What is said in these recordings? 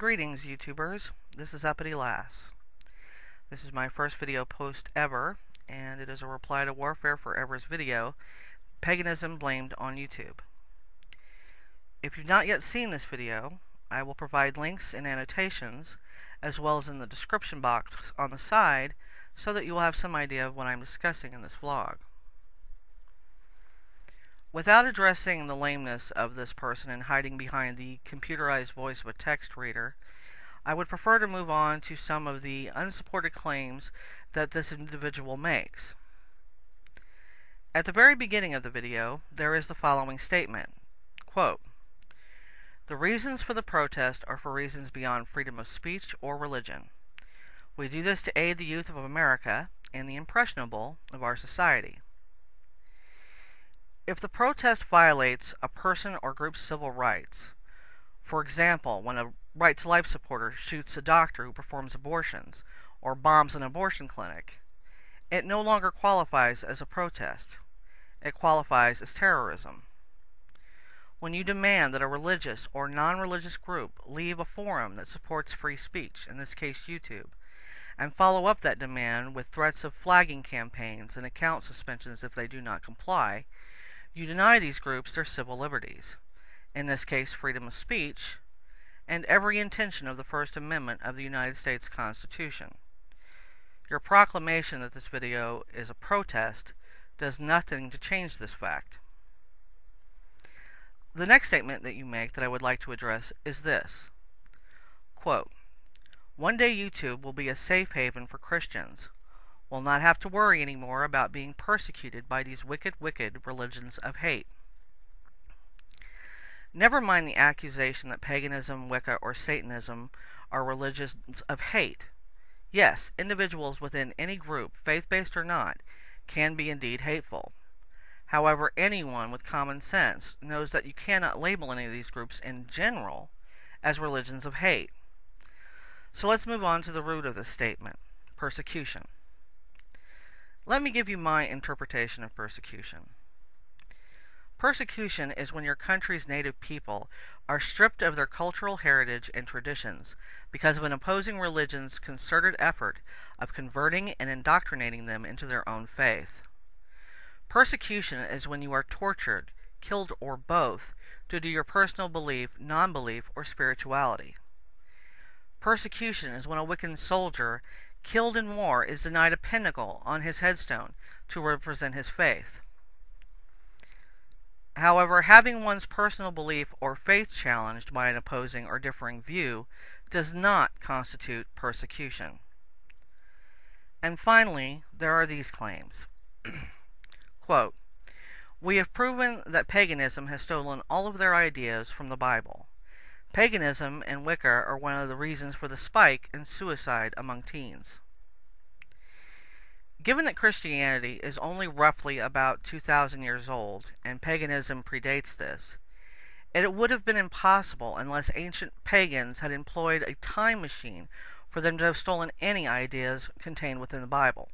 Greetings, YouTubers. This is Uppity Lass. This is my first video post ever, and it is a reply to Warfare Forever's video, Paganism Blamed on YouTube. If you've not yet seen this video, I will provide links and annotations, as well as in the description box on the side, so that you will have some idea of what I'm discussing in this vlog. Without addressing the lameness of this person and hiding behind the computerized voice of a text reader, I would prefer to move on to some of the unsupported claims that this individual makes. At the very beginning of the video, there is the following statement, quote, "The reasons for the protest are for reasons beyond freedom of speech or religion. We do this to aid the youth of America and the impressionable of our society. If the protest violates a person or group's civil rights, for example, when a Rights Life supporter shoots a doctor who performs abortions or bombs an abortion clinic, it no longer qualifies as a protest. It qualifies as terrorism. When you demand that a religious or non-religious group leave a forum that supports free speech, in this case YouTube, and follow up that demand with threats of flagging campaigns and account suspensions if they do not comply, you deny these groups their civil liberties, in this case freedom of speech, and every intention of the First Amendment of the United States Constitution. Your proclamation that this video is a protest does nothing to change this fact. The next statement that you make that I would like to address is this, quote, "One day YouTube will be a safe haven for Christians. We'll not have to worry anymore about being persecuted by these wicked religions of hate." Never mind the accusation that paganism, Wicca, or Satanism are religions of hate. Yes, individuals within any group, faith-based or not, can be indeed hateful. However, anyone with common sense knows that you cannot label any of these groups in general as religions of hate. So let's move on to the root of this statement, persecution. Let me give you my interpretation of persecution. Persecution is when your country's native people are stripped of their cultural heritage and traditions because of an opposing religion's concerted effort of converting and indoctrinating them into their own faith. Persecution is when you are tortured, killed, or both due to your personal belief, non-belief, or spirituality. Persecution is when a Wiccan soldier killed in war is denied a pinnacle on his headstone to represent his faith. However, having one's personal belief or faith challenged by an opposing or differing view does not constitute persecution. And finally, there are these claims. Quote, "We have proven that paganism has stolen all of their ideas from the Bible. Paganism and Wicca are one of the reasons for the spike in suicide among teens." Given that Christianity is only roughly about 2,000 years old, and paganism predates this, it would have been impossible unless ancient pagans had employed a time machine for them to have stolen any ideas contained within the Bible.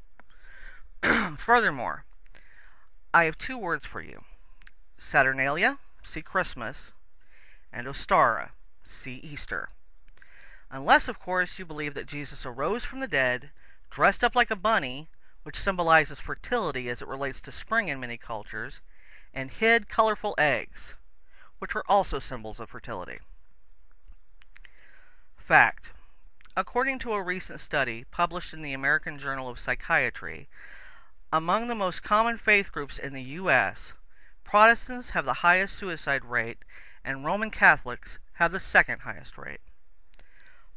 Furthermore, I have two words for you. Saturnalia, see Christmas, and Ostara, see Easter. Unless, of course, you believe that Jesus arose from the dead, dressed up like a bunny, which symbolizes fertility as it relates to spring in many cultures, and hid colorful eggs, which were also symbols of fertility. Fact. According to a recent study published in the American Journal of Psychiatry, among the most common faith groups in the U.S., Protestants have the highest suicide rate, and Roman Catholics have the second highest rate.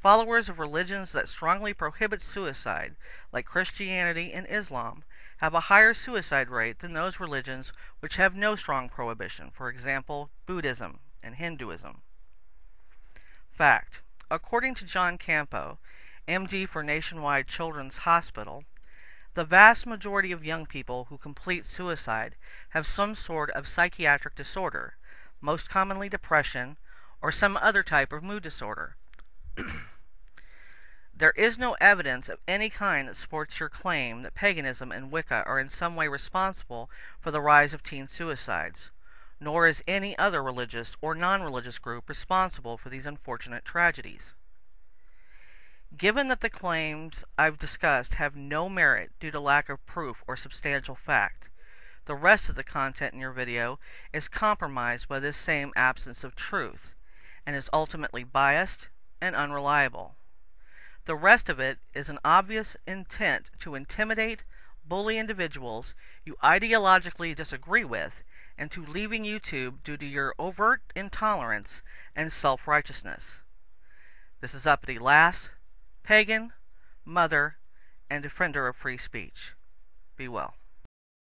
Followers of religions that strongly prohibit suicide, like Christianity and Islam, have a higher suicide rate than those religions which have no strong prohibition, for example, Buddhism and Hinduism. Fact. According to John Campo, MD for Nationwide Children's Hospital, the vast majority of young people who complete suicide have some sort of psychiatric disorder, most commonly depression or some other type of mood disorder. There is no evidence of any kind that supports your claim that paganism and Wicca are in some way responsible for the rise of teen suicides, nor is any other religious or non-religious group responsible for these unfortunate tragedies. Given that the claims I've discussed have no merit due to lack of proof or substantial fact, the rest of the content in your video is compromised by this same absence of truth, and is ultimately biased and unreliable. The rest of it is an obvious intent to intimidate, bully individuals you ideologically disagree with into leaving YouTube due to your overt intolerance and self-righteousness. This is Uppity Lass, pagan, mother, and defender of free speech. Be well.